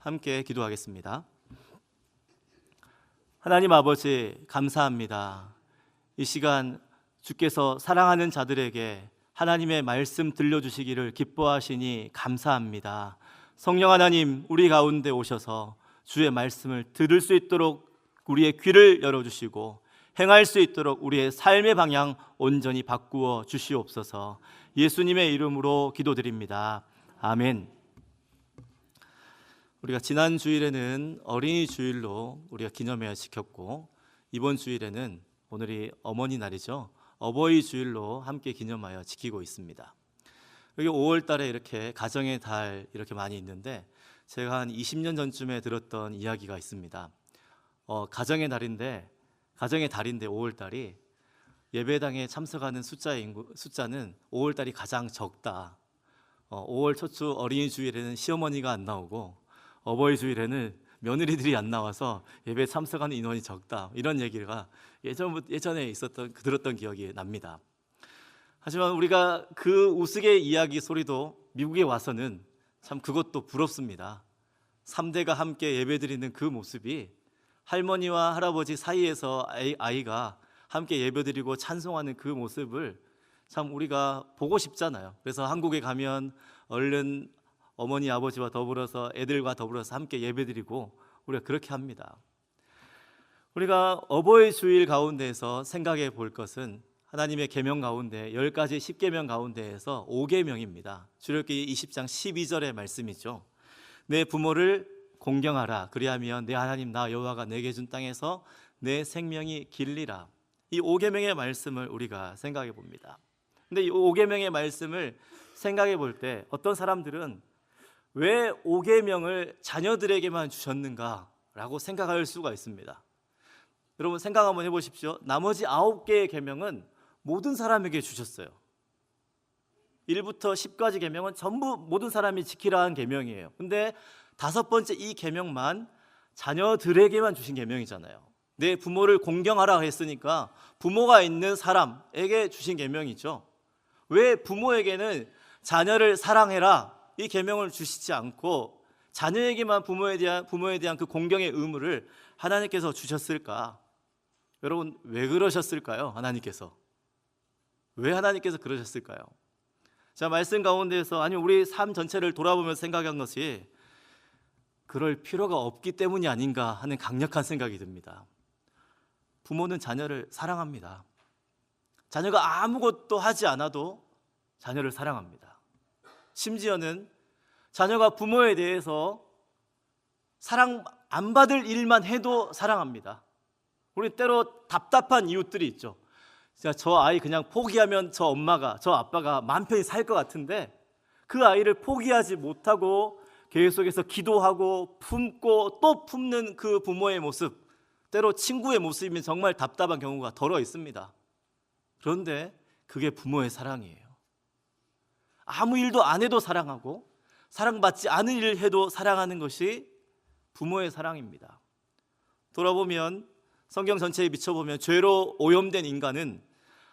함께 기도하겠습니다. 하나님 아버지, 감사합니다. 이 시간 주께서 사랑하는 자들에게 하나님의 말씀 들려주시기를 기뻐하시니 감사합니다. 성령 하나님, 우리 가운데 오셔서 주의 말씀을 들을 수 있도록 우리의 귀를 열어주시고 행할 수 있도록 우리의 삶의 방향 온전히 바꾸어 주시옵소서. 예수님의 이름으로 기도드립니다. 아멘. 우리가 지난 주일에는 어린이 주일로 우리가 기념해야 지켰고, 이번 주일에는 오늘이 어머니 날이죠. 어버이 주일로 함께 기념하여 지키고 있습니다. 여기 5월 달에 이렇게 가정의 달 이렇게 많이 있는데, 제가 한 20년 전쯤에 들었던 이야기가 있습니다. 가정의 달인데 5월 달이 예배당에 참석하는 숫자는 5월 달이 가장 적다. 5월 초초 어린이 주일에는 시어머니가 안 나오고 어버이 주일에는 며느리들이 안 나와서 예배에 참석하는 인원이 적다. 이런 얘기가 예전에 들었던 기억이 납니다. 하지만 우리가 그 우스개 이야기 소리도 미국에 와서는 참 그것도 부럽습니다. 3대가 함께 예배드리는 그 모습이 할머니와 할아버지 사이에서 아이가 함께 예배드리고 찬송하는 그 모습을 참 우리가 보고 싶잖아요. 그래서 한국에 가면 얼른 어머니 아버지와 더불어서 애들과 더불어서 함께 예배드리고 우리가 그렇게 합니다. 우리가 어버이 주일 가운데에서 생각해 볼 것은 하나님의 계명 가운데 10가지 10계명 가운데에서 5계명입니다. 출애굽기 20장 12절의 말씀이죠. 내 부모를 공경하라. 그리하면 내 하나님 나 여호와가 내게 준 땅에서 내 생명이 길리라. 이 5계명의 말씀을 우리가 생각해 봅니다. 근데 이 5계명의 말씀을 생각해 볼 때 어떤 사람들은 왜 5계명을 자녀들에게만 주셨는가라고 생각할 수가 있습니다. 여러분 생각 한번 해보십시오. 나머지 9개의 계명은 모든 사람에게 주셨어요. 1부터 10까지 계명은 전부 모든 사람이 지키라 한 계명이에요. 근데 5번째 이 계명만 자녀들에게만 주신 계명이잖아요. 내 부모를 공경하라 했으니까 부모가 있는 사람에게 주신 계명이죠. 왜 부모에게는 자녀를 사랑해라 이 계명을 주시지 않고 자녀에게만 부모에 대한 그 공경의 의무를 하나님께서 주셨을까? 여러분 왜 그러셨을까요? 왜 하나님께서 그러셨을까요? 자, 말씀 가운데에서 아니 우리 삶 전체를 돌아보면서 생각한 것이 그럴 필요가 없기 때문이 아닌가 하는 강력한 생각이 듭니다. 부모는 자녀를 사랑합니다. 자녀가 아무것도 하지 않아도 자녀를 사랑합니다. 심지어는 자녀가 부모에 대해서 사랑 안 받을 일만 해도 사랑합니다. 우리 때로 답답한 이웃들이 있죠. 저 아이 그냥 포기하면 저 아빠가 마음 편히 살 것 같은데 그 아이를 포기하지 못하고 계속해서 기도하고 품고 또 품는 그 부모의 모습, 때로 친구의 모습이면 정말 답답한 경우가 덜어 있습니다. 그런데 그게 부모의 사랑이에요. 아무 일도 안 해도 사랑하고 사랑받지 않은 일을 해도 사랑하는 것이 부모의 사랑입니다. 돌아보면 성경 전체에 비춰보면 죄로 오염된 인간은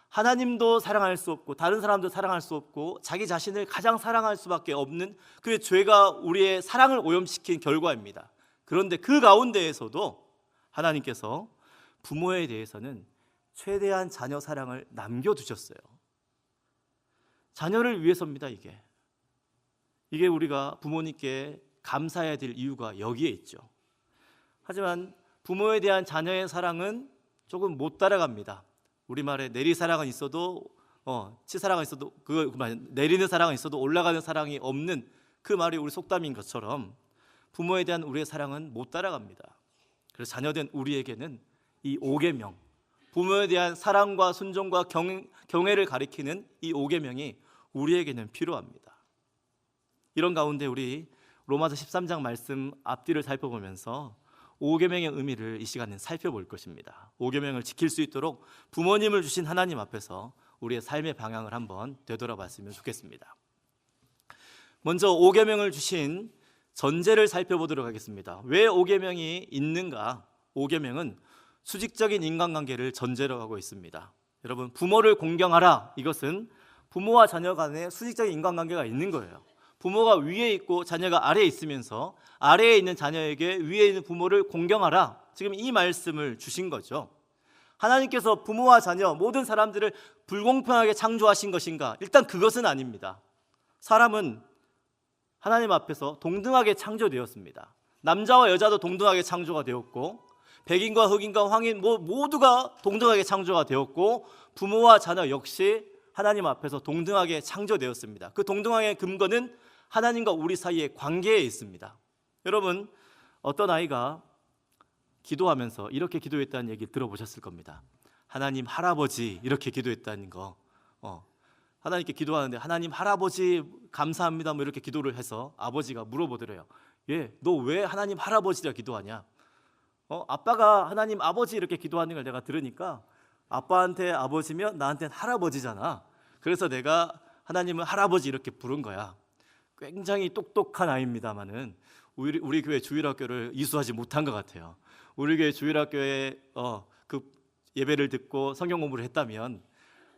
하나님도 사랑할 수 없고 다른 사람도 사랑할 수 없고 자기 자신을 가장 사랑할 수밖에 없는 그 죄가 우리의 사랑을 오염시킨 결과입니다. 그런데 그 가운데에서도 하나님께서 부모에 대해서는 최대한 자녀 사랑을 남겨두셨어요. 자녀를 위해서입니다. 이게 우리가 부모님께 감사해야 될 이유가 여기에 있죠. 하지만 부모에 대한 자녀의 사랑은 조금 못 따라갑니다. 우리말에 내리사랑은 있어도 치사랑은 있어도 내리는 사랑은 있어도 올라가는 사랑이 없는 그 말이 우리 속담인 것처럼 부모에 대한 우리의 사랑은 못 따라갑니다. 그래서 자녀된 우리에게는 이 5계명, 부모에 대한 사랑과 순종과 경애를 가리키는 이 5계명이 우리에게는 필요합니다. 이런 가운데 우리 로마서 13장 말씀 앞뒤를 살펴보면서 5계명의 의미를 이 시간에 살펴볼 것입니다. 5계명을 지킬 수 있도록 부모님을 주신 하나님 앞에서 우리의 삶의 방향을 한번 되돌아봤으면 좋겠습니다. 먼저 5계명을 주신 전제를 살펴보도록 하겠습니다. 왜 5계명이 있는가? 5계명은 수직적인 인간관계를 전제로 하고 있습니다. 여러분 부모를 공경하라, 이것은 부모와 자녀 간에 수직적인 인간관계가 있는 거예요. 부모가 위에 있고 자녀가 아래에 있으면서 아래에 있는 자녀에게 위에 있는 부모를 공경하라. 지금 이 말씀을 주신 거죠. 하나님께서 부모와 자녀 모든 사람들을 불공평하게 창조하신 것인가? 일단 그것은 아닙니다. 사람은 하나님 앞에서 동등하게 창조되었습니다. 남자와 여자도 동등하게 창조가 되었고, 백인과 흑인과 황인 모두가 동등하게 창조가 되었고, 부모와 자녀 역시 하나님 앞에서 동등하게 창조되었습니다. 그 동등함의 근거는 하나님과 우리 사이의 관계에 있습니다. 여러분, 어떤 아이가 기도하면서 이렇게 기도했다는 얘기 들어보셨을 겁니다. 하나님 할아버지 이렇게 기도했다는 거. 하나님께 기도하는데 하나님 할아버지 감사합니다 뭐 이렇게 기도를 해서 아버지가 물어보더래요. 너 왜 하나님 할아버지라 기도하냐? 아빠가 하나님 아버지 이렇게 기도하는 걸 내가 들으니까 아빠한테 아버지면 나한테는 할아버지잖아. 그래서 내가 하나님을 할아버지 이렇게 부른 거야. 굉장히 똑똑한 아이입니다만은 우리 교회 주일학교를 이수하지 못한 것 같아요. 우리 교회 주일학교에 그 예배를 듣고 성경 공부를 했다면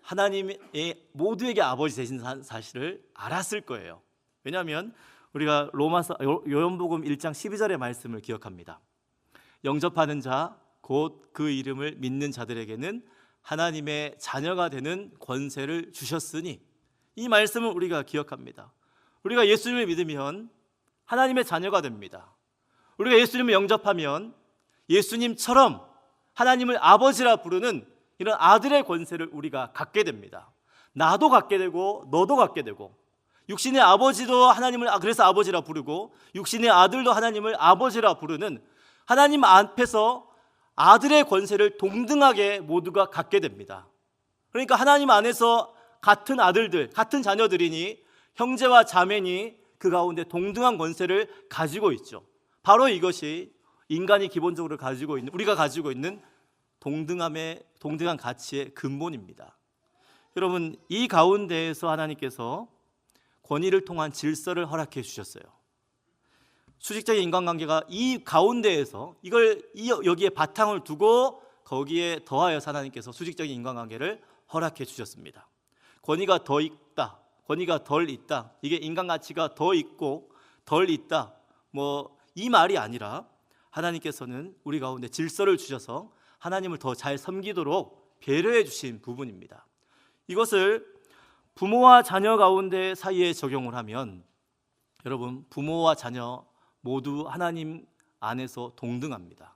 하나님의 모두에게 아버지 되신 사실을 알았을 거예요. 왜냐하면 우리가 요한복음 1장 12절의 말씀을 기억합니다. 영접하는 자 곧 그 이름을 믿는 자들에게는 하나님의 자녀가 되는 권세를 주셨으니, 이 말씀을 우리가 기억합니다. 우리가 예수님을 믿으면 하나님의 자녀가 됩니다. 우리가 예수님을 영접하면 예수님처럼 하나님을 아버지라 부르는 이런 아들의 권세를 우리가 갖게 됩니다. 나도 갖게 되고 너도 갖게 되고, 육신의 아버지도 하나님을 그래서 아버지라 부르고, 육신의 아들도 하나님을 아버지라 부르는 하나님 앞에서 아들의 권세를 동등하게 모두가 갖게 됩니다. 그러니까 하나님 안에서 같은 아들들, 같은 자녀들이니 형제와 자매니 그 가운데 동등한 권세를 가지고 있죠. 바로 이것이 인간이 기본적으로 가지고 있는, 우리가 가지고 있는 동등한 가치의 근본입니다. 여러분, 이 가운데에서 하나님께서 권위를 통한 질서를 허락해 주셨어요. 수직적인 인간관계가 이 가운데에서 여기에 바탕을 두고 거기에 더하여서 하나님께서 수직적인 인간관계를 허락해 주셨습니다. 권위가 더 있다, 권위가 덜 있다, 이게 인간 가치가 더 있고 덜 있다, 이 말이 아니라 하나님께서는 우리 가운데 질서를 주셔서 하나님을 더 잘 섬기도록 배려해 주신 부분입니다. 이것을 부모와 자녀 가운데 사이에 적용을 하면, 여러분, 부모와 자녀 모두 하나님 안에서 동등합니다.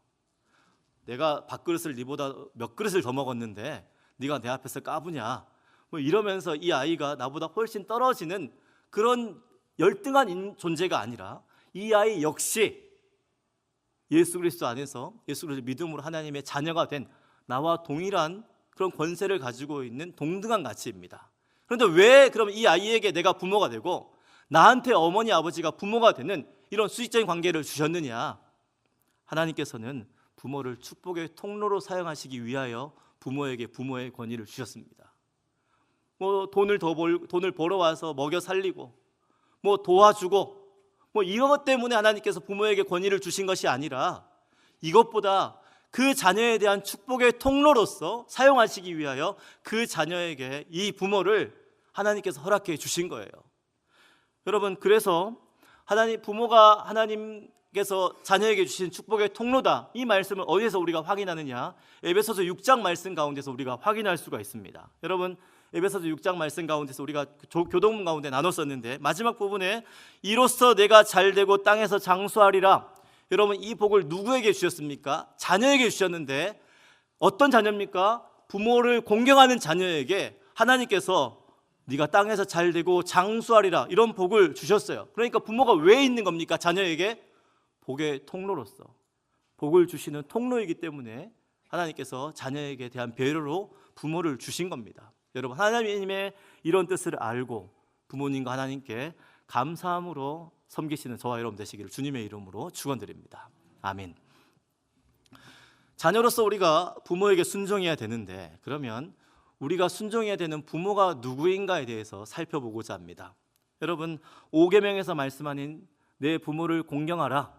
내가 밥그릇을 네보다 몇 그릇을 더 먹었는데 네가 내 앞에서 까부냐, 이러면서 이 아이가 나보다 훨씬 떨어지는 그런 열등한 존재가 아니라, 이 아이 역시 예수 그리스도 안에서 예수 그리스도 믿음으로 하나님의 자녀가 된 나와 동일한 그런 권세를 가지고 있는 동등한 가치입니다. 그런데 왜 그럼 이 아이에게 내가 부모가 되고 나한테 어머니 아버지가 부모가 되는 이런 수직적인 관계를 주셨느냐? 하나님께서는 부모를 축복의 통로로 사용하시기 위하여 부모에게 부모의 권위를 주셨습니다. 돈을 벌어와서 먹여 살리고 도와주고 이런 것 때문에 하나님께서 부모에게 권위를 주신 것이 아니라, 이것보다 그 자녀에 대한 축복의 통로로서 사용하시기 위하여 그 자녀에게 이 부모를 하나님께서 허락해 주신 거예요. 여러분, 그래서 부모가 하나님께서 자녀에게 주신 축복의 통로다, 이 말씀을 어디에서 우리가 확인하느냐? 에베소서 6장 말씀 가운데서 우리가 확인할 수가 있습니다. 여러분, 에베소서 6장 말씀 가운데서 우리가 교동문 가운데 나눴었는데, 마지막 부분에 이로써 내가 잘되고 땅에서 장수하리라. 여러분, 이 복을 누구에게 주셨습니까? 자녀에게 주셨는데, 어떤 자녀입니까? 부모를 공경하는 자녀에게 하나님께서 네가 땅에서 잘되고 장수하리라, 이런 복을 주셨어요. 그러니까 부모가 왜 있는 겁니까? 자녀에게 복의 통로로서, 복을 주시는 통로이기 때문에 하나님께서 자녀에게 대한 배려로 부모를 주신 겁니다. 여러분, 하나님의 이런 뜻을 알고 부모님과 하나님께 감사함으로 섬기시는 저와 여러분 되시기를 주님의 이름으로 축원드립니다. 아멘. 자녀로서 우리가 부모에게 순종해야 되는데, 그러면 우리가 순종해야 되는 부모가 누구인가에 대해서 살펴보고자 합니다. 여러분, 5계명에서 말씀하는 내 부모를 공경하라,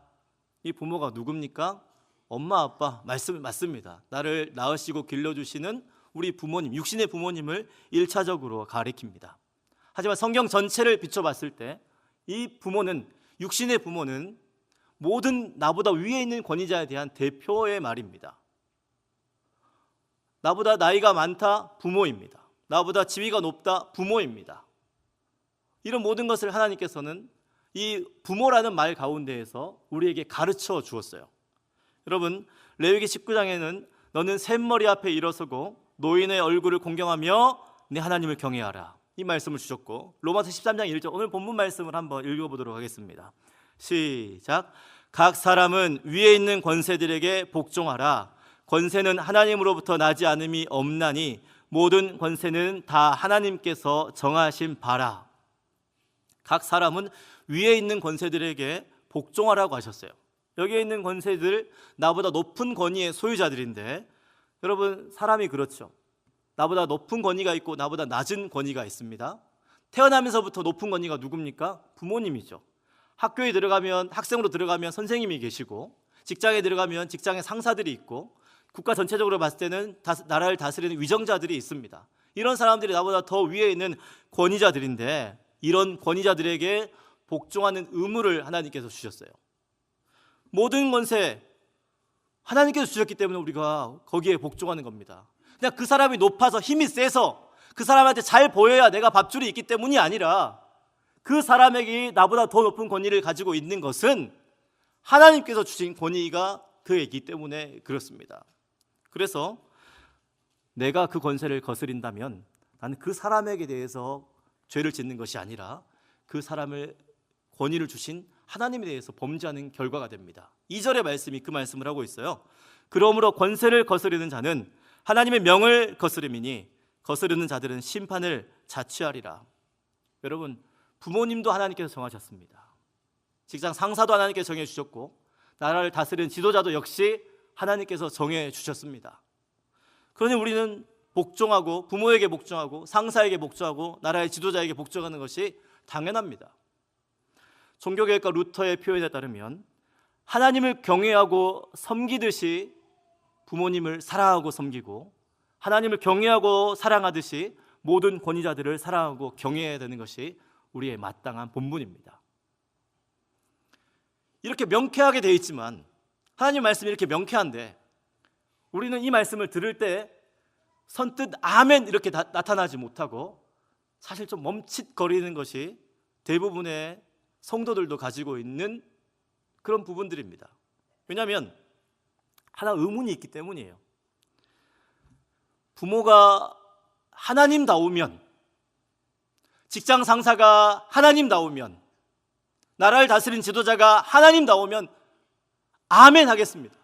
이 부모가 누굽니까? 엄마 아빠 맞습니다. 나를 낳으시고 길러주시는 우리 부모님, 육신의 부모님을 1차적으로 가리킵니다. 하지만 성경 전체를 비춰봤을 때 이 부모는, 육신의 부모는 모든 나보다 위에 있는 권위자에 대한 대표의 말입니다. 나보다 나이가 많다, 부모입니다. 나보다 지위가 높다, 부모입니다. 이런 모든 것을 하나님께서는 이 부모라는 말 가운데에서 우리에게 가르쳐 주었어요. 여러분, 레위기 19장에는 너는 샘머리 앞에 일어서고 노인의 얼굴을 공경하며 내 하나님을 경외하라, 이 말씀을 주셨고, 로마서 13장 1절, 오늘 본문 말씀을 한번 읽어보도록 하겠습니다. 시작. 각 사람은 위에 있는 권세들에게 복종하라. 권세는 하나님으로부터 나지 않음이 없나니 모든 권세는 다 하나님께서 정하신 바라. 각 사람은 위에 있는 권세들에게 복종하라고 하셨어요. 여기에 있는 권세들, 나보다 높은 권위의 소유자들인데, 여러분, 사람이 그렇죠. 나보다 높은 권위가 있고 나보다 낮은 권위가 있습니다. 태어나면서부터 높은 권위가 누굽니까? 부모님이죠. 학교에 들어가면, 학생으로 들어가면 선생님이 계시고, 직장에 들어가면 직장의 상사들이 있고, 국가 전체적으로 봤을 때는 나라를 다스리는 위정자들이 있습니다. 이런 사람들이 나보다 더 위에 있는 권위자들인데, 이런 권위자들에게 복종하는 의무를 하나님께서 주셨어요. 모든 권세 하나님께서 주셨기 때문에 우리가 거기에 복종하는 겁니다. 그냥 그 사람이 높아서 힘이 세서 그 사람한테 잘 보여야 내가 밥줄이 있기 때문이 아니라, 그 사람에게 나보다 더 높은 권위를 가지고 있는 것은 하나님께서 주신 권위가 그에 있기 때문에 그렇습니다. 그래서 내가 그 권세를 거스린다면 나는 그 사람에게 대해서 죄를 짓는 것이 아니라 그 사람을 권위를 주신 하나님에 대해서 범죄하는 결과가 됩니다. 2절의 말씀이 그 말씀을 하고 있어요. 그러므로 권세를 거스르는 자는 하나님의 명을 거스름이니 거스르는 자들은 심판을 자취하리라. 여러분, 부모님도 하나님께서 정하셨습니다. 직장 상사도 하나님께서 정해 주셨고, 나라를 다스리는 지도자도 역시 하나님께서 정해 주셨습니다. 그러니 우리는 복종하고, 부모에게 복종하고, 상사에게 복종하고, 나라의 지도자에게 복종하는 것이 당연합니다. 종교개혁가 루터의 표현에 따르면 하나님을 경외하고 섬기듯이 부모님을 사랑하고 섬기고, 하나님을 경외하고 사랑하듯이 모든 권위자들을 사랑하고 경외해야 되는 것이 우리의 마땅한 본분입니다. 이렇게 명쾌하게 되어 있지만, 하나님 말씀이 이렇게 명쾌한데 우리는 이 말씀을 들을 때 선뜻 아멘 이렇게 나타나지 못하고 사실 좀 멈칫거리는 것이 대부분의 성도들도 가지고 있는 그런 부분들입니다. 왜냐하면 하나 의문이 있기 때문이에요. 부모가 하나님다우면, 직장 상사가 하나님다우면, 나라를 다스린 지도자가 하나님다우면 아멘 하겠습니다.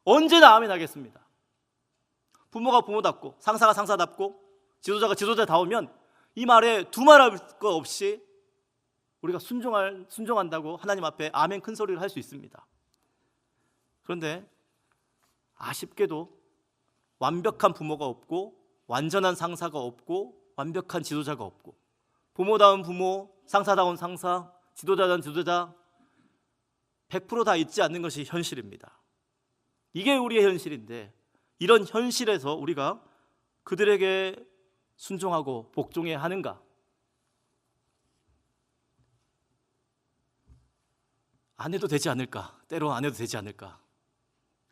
언제나 아멘 하겠습니다. 부모가 부모답고, 상사가 상사답고, 지도자가 지도자다우면 이 말에 두말할 것 없이 우리가 순종한다고 하나님 앞에 아멘 큰 소리를 할 수 있습니다. 그런데 아쉽게도 완벽한 부모가 없고, 완전한 상사가 없고, 완벽한 지도자가 없고, 부모다운 부모, 상사다운 상사, 지도자다운 지도자 100% 다 있지 않는 것이 현실입니다. 이게 우리의 현실인데, 이런 현실에서 우리가 그들에게 순종하고 복종해야 하는가? 안 해도 되지 않을까? 때로 안 해도 되지 않을까?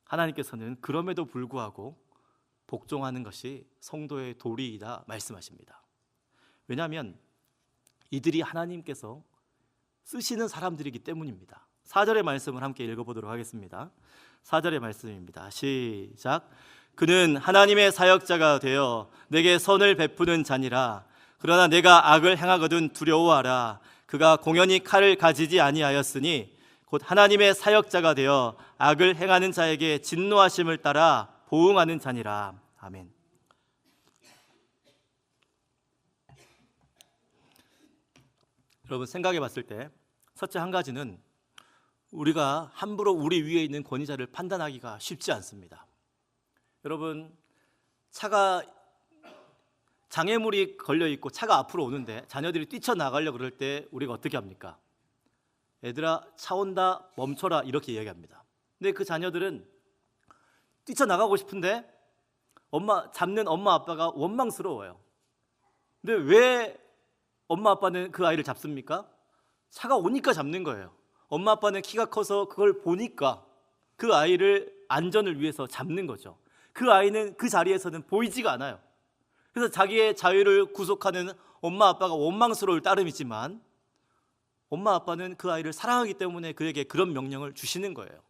하나님께서는 그럼에도 불구하고 복종하는 것이 성도의 도리이다 말씀하십니다. 왜냐하면 이들이 하나님께서 쓰시는 사람들이기 때문입니다. 4절의 말씀을 함께 읽어보도록 하겠습니다. 4절의 말씀입니다. 시작. 그는 하나님의 사역자가 되어 내게 선을 베푸는 자니라. 그러나 내가 악을 행하거든 두려워하라. 그가 공연히 칼을 가지지 아니하였으니 곧 하나님의 사역자가 되어 악을 행하는 자에게 진노하심을 따라 보응하는 자니라. 아멘. 여러분, 생각해 봤을 때 첫째 한 가지는 우리가 함부로 우리 위에 있는 권위자를 판단하기가 쉽지 않습니다. 여러분, 차가 장애물이 걸려있고 차가 앞으로 오는데 자녀들이 뛰쳐나가려고 그럴 때 우리가 어떻게 합니까? 얘들아, 차 온다, 멈춰라, 이렇게 이야기합니다. 근데 그 자녀들은 뛰쳐나가고 싶은데 잡는 엄마 아빠가 원망스러워요. 근데 왜 엄마 아빠는 그 아이를 잡습니까? 차가 오니까 잡는 거예요. 엄마 아빠는 키가 커서 그걸 보니까 그 아이를 안전을 위해서 잡는 거죠. 그 아이는 그 자리에서는 보이지가 않아요. 그래서 자기의 자유를 구속하는 엄마 아빠가 원망스러울 따름이지만 엄마 아빠는 그 아이를 사랑하기 때문에 그에게 그런 명령을 주시는 거예요.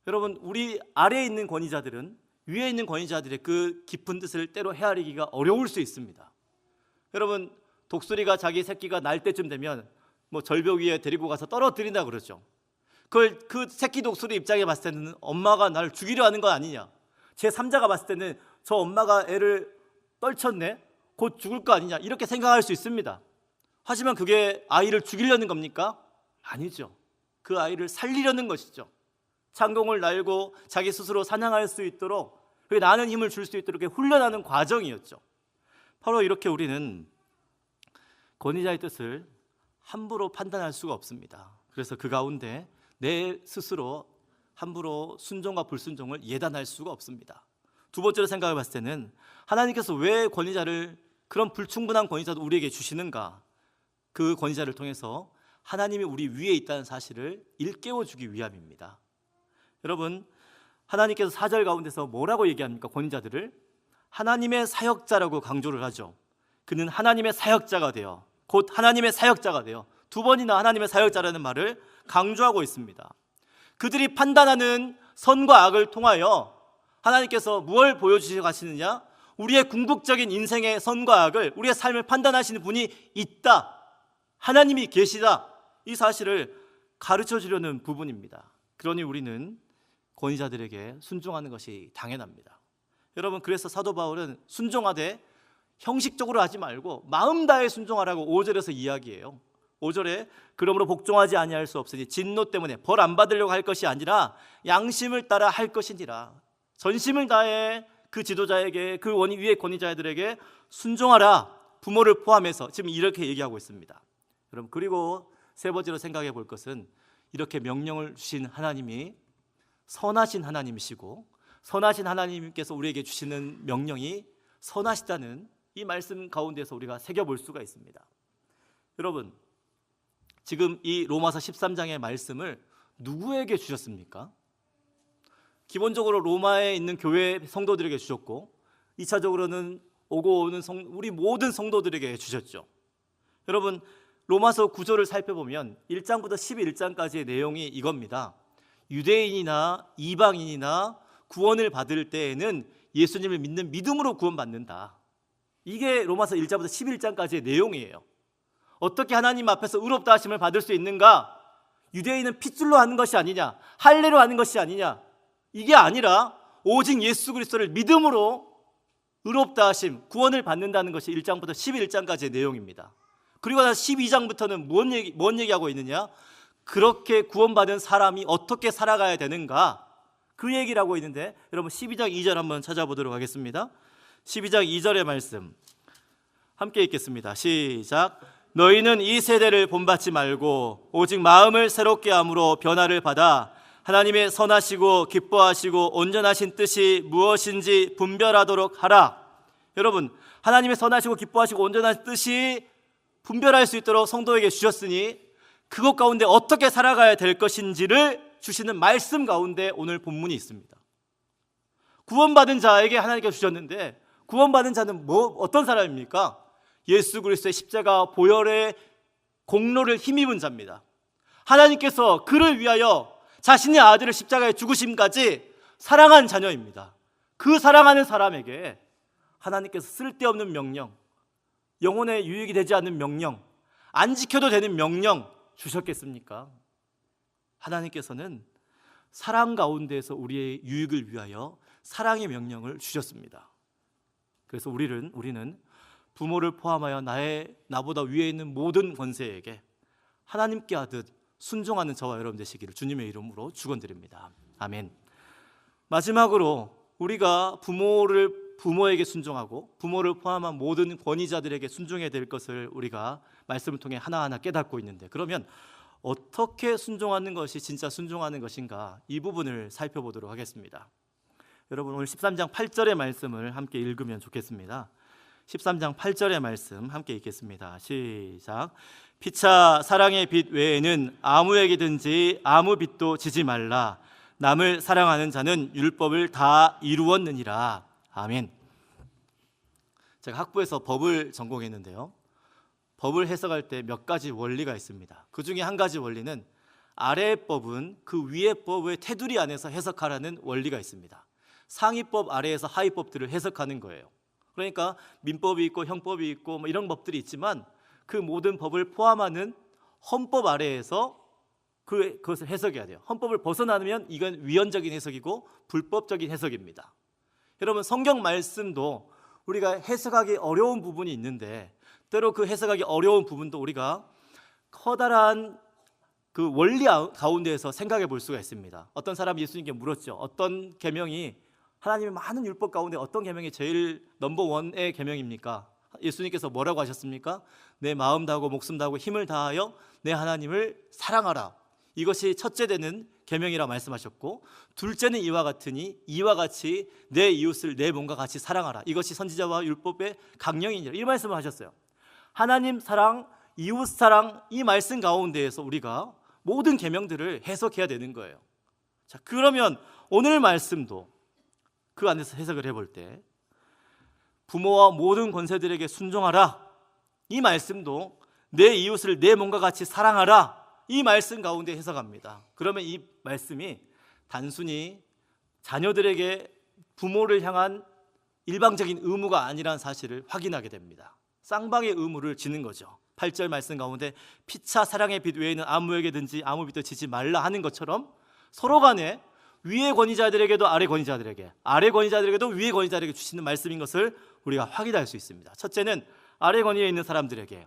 여러분, 우리 아래에 있는 권위자들은 위에 있는 권위자들의 그 깊은 뜻을 때로 헤아리기가 어려울 수 있습니다. 여러분, 독수리가 자기 새끼가 날 때쯤 되면 절벽 위에 데리고 가서 떨어뜨린다 그러죠. 그걸 그 새끼 독수리 입장에 봤을 때는 엄마가 나를 죽이려 하는 거 아니냐, 제3자가 봤을 때는 저 엄마가 애를 떨쳤네, 곧 죽을 거 아니냐, 이렇게 생각할 수 있습니다. 하지만 그게 아이를 죽이려는 겁니까? 아니죠. 그 아이를 살리려는 것이죠. 창공을 날고 자기 스스로 사냥할 수 있도록, 나는 힘을 줄 수 있도록 훈련하는 과정이었죠. 바로 이렇게 우리는 권위자의 뜻을 함부로 판단할 수가 없습니다. 그래서 그 가운데 내 스스로 함부로 순종과 불순종을 예단할 수가 없습니다. 두 번째로 생각해 봤을 때는 하나님께서 왜 권위자를, 그런 불충분한 권위자도 우리에게 주시는가? 그 권위자를 통해서 하나님이 우리 위에 있다는 사실을 일깨워 주기 위함입니다. 여러분, 하나님께서 4절 가운데서 뭐라고 얘기합니까? 권위자들을 하나님의 사역자라고 강조를 하죠. 그는 하나님의 사역자가 되어, 곧 하나님의 사역자가 되어, 두 번이나 하나님의 사역자라는 말을 강조하고 있습니다. 그들이 판단하는 선과 악을 통하여 하나님께서 무엇을 보여주시고 가시느냐? 우리의 궁극적인 인생의 선과 악을, 우리의 삶을 판단하시는 분이 있다, 하나님이 계시다, 이 사실을 가르쳐 주려는 부분입니다. 그러니 우리는 권위자들에게 순종하는 것이 당연합니다. 여러분, 그래서 사도 바울은 순종하되 형식적으로 하지 말고 마음 다해 순종하라고 5절에서 이야기해요. 5절에 그러므로 복종하지 아니할 수 없으니 진노 때문에 벌 안 받으려고 할 것이 아니라 양심을 따라 할 것이니라. 전심을 다해 그 지도자에게, 그 위의 권위자들에게 순종하라, 부모를 포함해서 지금 이렇게 얘기하고 있습니다. 여러분, 그리고 세 번째로 생각해 볼 것은 이렇게 명령을 주신 하나님이 선하신 하나님이시고, 선하신 하나님께서 우리에게 주시는 명령이 선하시다는 이 말씀 가운데서 우리가 새겨볼 수가 있습니다. 여러분, 지금 이 로마서 13장의 말씀을 누구에게 주셨습니까? 기본적으로 로마에 있는 교회 성도들에게 주셨고, 2차적으로는 오고 오는 우리 모든 성도들에게 주셨죠. 여러분, 로마서 9절을 살펴보면 1장부터 11장까지의 내용이 이겁니다. 유대인이나 이방인이나 구원을 받을 때에는 예수님을 믿는 믿음으로 구원받는다. 이게 로마서 1장부터 11장까지의 내용이에요. 어떻게 하나님 앞에서 의롭다 하심을 받을 수 있는가? 유대인은 핏줄로 하는 것이 아니냐, 할례로 하는 것이 아니냐, 이게 아니라 오직 예수 그리스도를 믿음으로 의롭다 하심, 구원을 받는다는 것이 1장부터 11장까지의 내용입니다. 그리고 나서 12장부터는 뭔 얘기하고 있느냐? 그렇게 구원받은 사람이 어떻게 살아가야 되는가? 그 얘기를 하고 있는데, 여러분 12장 2절 한번 찾아보도록 하겠습니다. 12장 2절의 말씀 함께 읽겠습니다. 시작. 너희는 이 세대를 본받지 말고 오직 마음을 새롭게 함으로 변화를 받아 하나님의 선하시고 기뻐하시고 온전하신 뜻이 무엇인지 분별하도록 하라. 여러분, 하나님의 선하시고 기뻐하시고 온전한 뜻이 분별할 수 있도록 성도에게 주셨으니 그것 가운데 어떻게 살아가야 될 것인지를 주시는 말씀 가운데 오늘 본문이 있습니다. 구원받은 자에게 하나님께서 주셨는데, 구원받은 자는 어떤 사람입니까? 예수 그리스도의 십자가 보혈의 공로를 힘입은 자입니다. 하나님께서 그를 위하여 자신의 아들을 십자가에 죽으심까지 사랑한 자녀입니다. 그 사랑하는 사람에게 하나님께서 쓸데없는 명령, 영혼에 유익이 되지 않는 명령, 안 지켜도 되는 명령 주셨겠습니까? 하나님께서는 사랑 가운데에서 우리의 유익을 위하여 사랑의 명령을 주셨습니다. 그래서 우리는 부모를 포함하여 나보다 위에 있는 모든 권세에게 하나님께 하듯 순종하는 저와 여러분 되시기를 주님의 이름으로 축원드립니다. 아멘. 마지막으로 우리가 부모에게 순종하고 부모를 포함한 모든 권위자들에게 순종해야 될 것을 우리가 말씀을 통해 하나하나 깨닫고 있는데, 그러면 어떻게 순종하는 것이 진짜 순종하는 것인가? 이 부분을 살펴보도록 하겠습니다. 여러분, 오늘 13장 8절의 말씀을 함께 읽으면 좋겠습니다. 13장 8절의 말씀 함께 읽겠습니다. 시작. 피차 사랑의 빚 외에는 아무에게든지 아무 빚도 지지 말라. 남을 사랑하는 자는 율법을 다 이루었느니라. 아멘. 제가 학부에서 법을 전공했는데요, 법을 해석할 때 몇 가지 원리가 있습니다. 그 중에 한 가지 원리는 아래의 법은 그 위의 법의 테두리 안에서 해석하라는 원리가 있습니다. 상위법 아래에서 하위법들을 해석하는 거예요. 그러니까 민법이 있고 형법이 있고 뭐 이런 법들이 있지만 그 모든 법을 포함하는 헌법 아래에서 그것을 해석해야 돼요. 헌법을 벗어나면 이건 위헌적인 해석이고 불법적인 해석입니다. 여러분, 성경 말씀도 우리가 해석하기 어려운 부분이 있는데 때로 그 해석하기 어려운 부분도 우리가 커다란 그 원리 가운데에서 생각해 볼 수가 있습니다. 어떤 사람이 예수님께 물었죠. 어떤 계명이, 하나님의 많은 율법 가운데 어떤 계명이 제일 넘버원의 계명입니까? 예수님께서 뭐라고 하셨습니까? 내 마음 다하고 목숨 다하고 힘을 다하여 내 하나님을 사랑하라. 이것이 첫째 되는 계명이라 말씀하셨고, 둘째는 이와 같으니 이와 같이 내 이웃을 내 몸과 같이 사랑하라. 이것이 선지자와 율법의 강령이니라. 이 말씀을 하셨어요. 하나님 사랑, 이웃 사랑, 이 말씀 가운데에서 우리가 모든 계명들을 해석해야 되는 거예요. 자, 그러면 오늘 말씀도 그 안에서 해석을 해볼 때 부모와 모든 권세들에게 순종하라. 이 말씀도 내 이웃을 내 몸과 같이 사랑하라. 이 말씀 가운데 해석합니다. 그러면 이 말씀이 단순히 자녀들에게 부모를 향한 일방적인 의무가 아니라는 사실을 확인하게 됩니다. 쌍방의 의무를 지는 거죠. 8절 말씀 가운데 피차 사랑의 빚 외에는 아무에게든지 아무 빚도 지지 말라 하는 것처럼 서로 간에 위의 권위자들에게도 아래 권위자들에게, 아래 권위자들에게도 위의 권위자들에게 주시는 말씀인 것을 우리가 확인할 수 있습니다. 첫째는 아래 권위에 있는 사람들에게,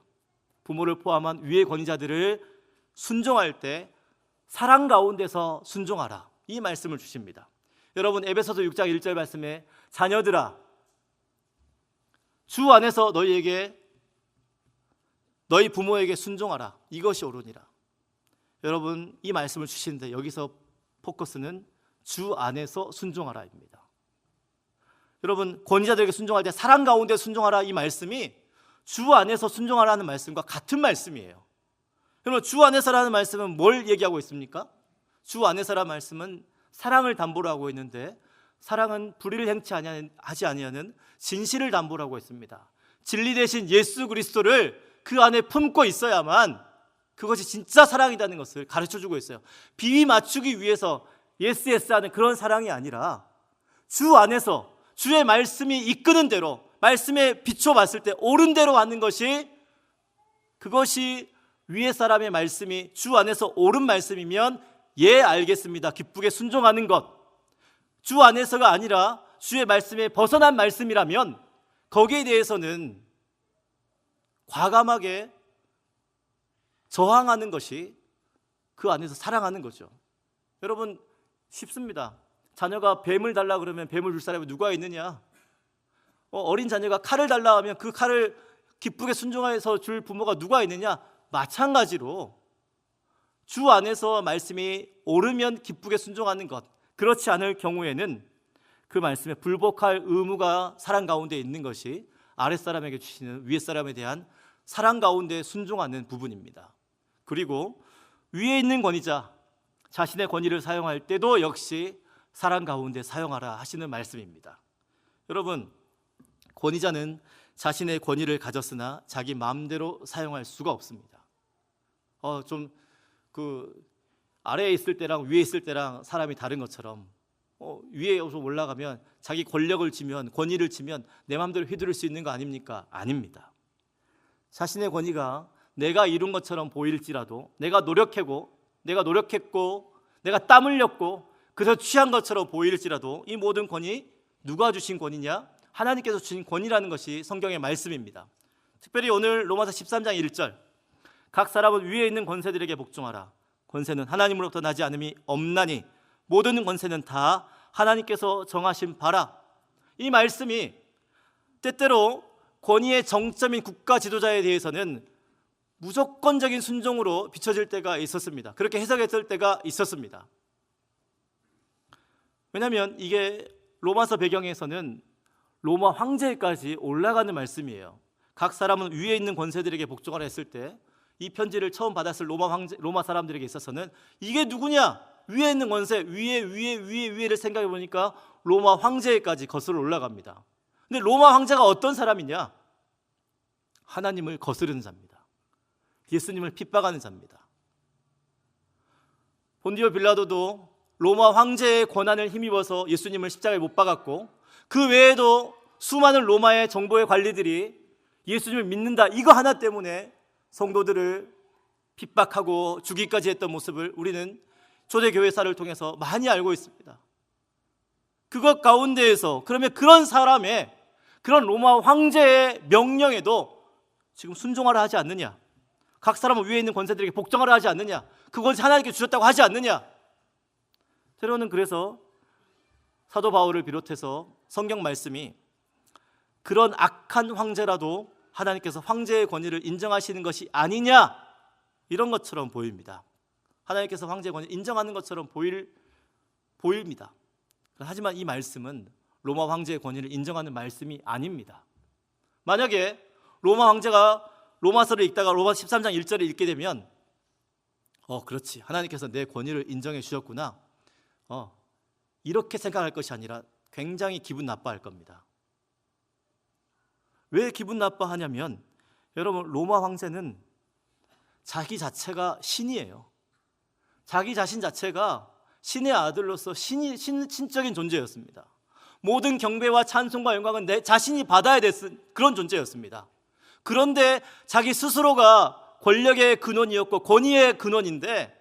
부모를 포함한 위의 권위자들을 순종할 때 사랑 가운데서 순종하라. 이 말씀을 주십니다. 여러분, 에베소서 6장 1절 말씀에 자녀들아 주 안에서 너희 부모에게 순종하라. 이것이 옳으니라. 여러분, 이 말씀을 주시는데 여기서 포커스는 주 안에서 순종하라입니다. 여러분, 권위자들에게 순종할 때 사랑 가운데 순종하라. 이 말씀이 주 안에서 순종하라는 말씀과 같은 말씀이에요. 여러분, 주 안에서라는 말씀은 뭘 얘기하고 있습니까? 주 안에서라는 말씀은 사랑을 담보로 하고 있는데, 사랑은 불의를 하지 아니하는 진실을 담보로 하고 있습니다. 진리 대신 예수 그리스도를 그 안에 품고 있어야만 그것이 진짜 사랑이라는 것을 가르쳐주고 있어요. 비위 맞추기 위해서 예스 하는 그런 사랑이 아니라 주 안에서 주의 말씀이 이끄는 대로, 말씀에 비춰봤을 때 옳은 대로 하는 것이, 그것이 위의 사람의 말씀이 주 안에서 옳은 말씀이면 예 알겠습니다, 기쁘게 순종하는 것, 주 안에서가 아니라 주의 말씀에 벗어난 말씀이라면 거기에 대해서는 과감하게 저항하는 것이 그 안에서 사랑하는 거죠. 여러분, 쉽습니다. 자녀가 뱀을 달라 그러면 뱀을 줄 사람이 누가 있느냐? 어린 자녀가 칼을 달라 하면 그 칼을 기쁘게 순종해서 줄 부모가 누가 있느냐? 마찬가지로 주 안에서 말씀이 옳으면 기쁘게 순종하는 것, 그렇지 않을 경우에는 그 말씀에 불복할 의무가 사랑 가운데 있는 것이 아랫사람에게 주시는 위에 사람에 대한 사랑 가운데 순종하는 부분입니다. 그리고 위에 있는 권위자, 자신의 권위를 사용할 때도 역시 사랑 가운데 사용하라 하시는 말씀입니다. 여러분, 권위자는 자신의 권위를 가졌으나 자기 마음대로 사용할 수가 없습니다. 아래에 있을 때랑 위에 있을 때랑 사람이 다른 것처럼 위에 올라가면 자기 권력을 쥐면, 권위를 쥐면 내 마음대로 휘두를 수 있는 거 아닙니까? 아닙니다. 자신의 권위가 내가 이룬 것처럼 보일지라도, 내가 노력했고 내가 땀 흘렸고 그래서 취한 것처럼 보일지라도 이 모든 권위 누가 주신 권위냐? 하나님께서 주신 권위라는 것이 성경의 말씀입니다. 특별히 오늘 로마서 13장 1절, 각 사람은 위에 있는 권세들에게 복종하라. 권세는 하나님으로부터 나지 않음이 없나니 모든 권세는 다 하나님께서 정하신 바라. 이 말씀이 때때로 권위의 정점인 국가 지도자에 대해서는 무조건적인 순종으로 비춰질 때가 있었습니다. 그렇게 해석했을 때가 있었습니다. 왜냐하면 이게 로마서 배경에서는 로마 황제까지 올라가는 말씀이에요. 각 사람은 위에 있는 권세들에게 복종하라 했을 때 이 편지를 처음 받았을 로마 사람들에게 있어서는 이게 누구냐? 위에 있는 권세, 위에를 생각해 보니까 로마 황제까지 거슬러 올라갑니다. 근데 로마 황제가 어떤 사람이냐? 하나님을 거스르는 자입니다. 예수님을 핍박하는 자입니다. 본디오 빌라도도 로마 황제의 권한을 힘입어서 예수님을 십자가에 못 박았고, 그 외에도 수많은 로마의 정보의 관리들이 예수님을 믿는다, 이거 하나 때문에 성도들을 핍박하고 죽이기까지 했던 모습을 우리는 초대교회사를 통해서 많이 알고 있습니다. 그것 가운데에서 그러면 그런 사람의, 그런 로마 황제의 명령에도 지금 순종하라 하지 않느냐? 각 사람은 위에 있는 권세들에게 복종하라 하지 않느냐? 그것이 하나님께 주셨다고 하지 않느냐? 때로는 그래서 사도 바울을 비롯해서 성경 말씀이 그런 악한 황제라도 하나님께서 황제의 권위를 인정하시는 것이 아니냐, 이런 것처럼 보입니다. 하나님께서 황제의 권위를 인정하는 것처럼 보입니다. 하지만 이 말씀은 로마 황제의 권위를 인정하는 말씀이 아닙니다. 만약에 로마 황제가 로마서를 읽다가 로마 13장 1절을 읽게 되면 그렇지, 하나님께서 내 권위를 인정해 주셨구나, 이렇게 생각할 것이 아니라 굉장히 기분 나빠할 겁니다. 왜 기분 나빠하냐면, 여러분, 로마 황제는 자기 자체가 신이에요. 자기 자신 자체가 신의 아들로서 신적인 존재였습니다. 모든 경배와 찬송과 영광은 내 자신이 받아야 됐은 그런 존재였습니다. 그런데 자기 스스로가 권력의 근원이었고 권위의 근원인데,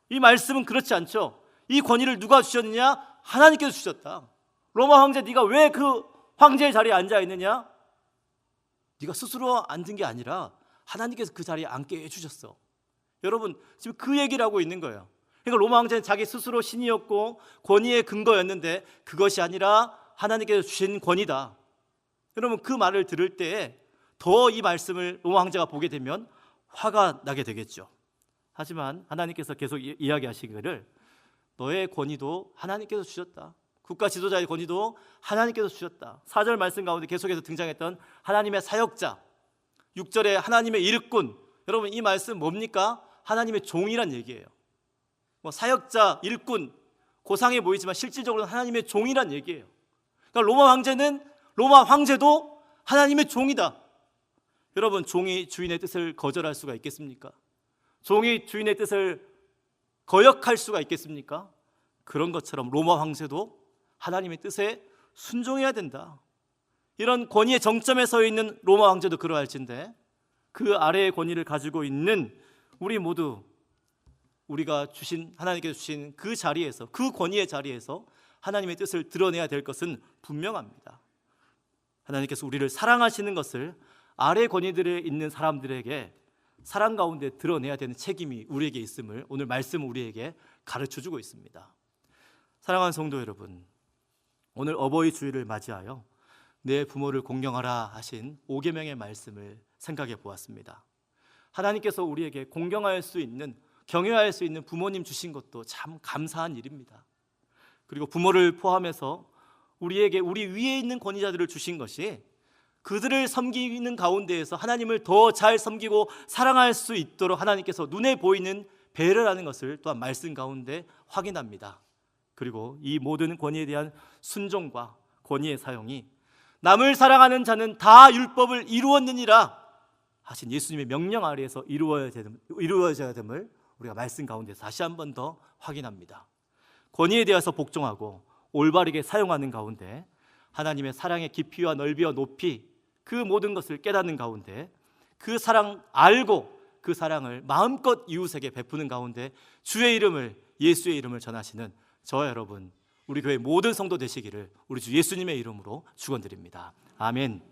이 말씀은 그렇지 않죠. 이 권위를 누가 주셨느냐? 하나님께서 주셨다. 로마 황제, 네가 왜 그 황제의 자리에 앉아 있느냐? 네가 스스로 앉은 게 아니라 하나님께서 그 자리에 앉게 해주셨어. 여러분, 지금 그 얘기를 하고 있는 거예요. 그러니까 로마 황제는 자기 스스로 신이었고 권위의 근거였는데 그것이 아니라 하나님께서 주신 권위다. 여러분, 그 말을 들을 때 더 이 말씀을 로마 황제가 보게 되면 화가 나게 되겠죠. 하지만 하나님께서 계속 이야기하시기를 너의 권위도 하나님께서 주셨다. 국가 지도자의 권위도 하나님께서 주셨다. 4절 말씀 가운데 계속해서 등장했던 하나님의 사역자, 6절에 하나님의 일꾼. 여러분, 이 말씀 뭡니까? 하나님의 종이란 얘기예요. 사역자, 일꾼, 고상해 보이지만 실질적으로는 하나님의 종이란 얘기예요. 그러니까 로마 황제도 하나님의 종이다. 여러분, 종이 주인의 뜻을 거절할 수가 있겠습니까? 종이 주인의 뜻을 거역할 수가 있겠습니까? 그런 것처럼 로마 황제도 하나님의 뜻에 순종해야 된다. 이런 권위의 정점에 서 있는 로마 황제도 그러할진데, 그 아래의 권위를 가지고 있는 우리 모두, 우리가 주신, 하나님께서 주신 그 자리에서, 그 권위의 자리에서 하나님의 뜻을 드러내야 될 것은 분명합니다. 하나님께서 우리를 사랑하시는 것을 아래 권위들에 있는 사람들에게 사랑 가운데 드러내야 되는 책임이 우리에게 있음을 오늘 말씀은 우리에게 가르쳐주고 있습니다. 사랑하는 성도 여러분, 오늘 어버이 주일을 맞이하여 내 부모를 공경하라 하신 5계명의 말씀을 생각해 보았습니다. 하나님께서 우리에게 공경할 수 있는, 경외할 수 있는 부모님 주신 것도 참 감사한 일입니다. 그리고 부모를 포함해서 우리에게 우리 위에 있는 권위자들을 주신 것이 그들을 섬기는 가운데에서 하나님을 더 잘 섬기고 사랑할 수 있도록 하나님께서 눈에 보이는 배려라는 것을 또한 말씀 가운데 확인합니다. 그리고 이 모든 권위에 대한 순종과 권위의 사용이 남을 사랑하는 자는 다 율법을 이루었느니라 하신 예수님의 명령 아래에서 이루어져야 됨을 우리가 말씀 가운데 다시 한 번 더 확인합니다. 권위에 대해서 복종하고 올바르게 사용하는 가운데 하나님의 사랑의 깊이와 넓이와 높이, 그 모든 것을 깨닫는 가운데 그 사랑 알고 그 사랑을 마음껏 이웃에게 베푸는 가운데 주의 이름을, 예수의 이름을 전하시는 저와 여러분, 우리 교회 모든 성도 되시기를 우리 주 예수님의 이름으로 축원드립니다. 아멘.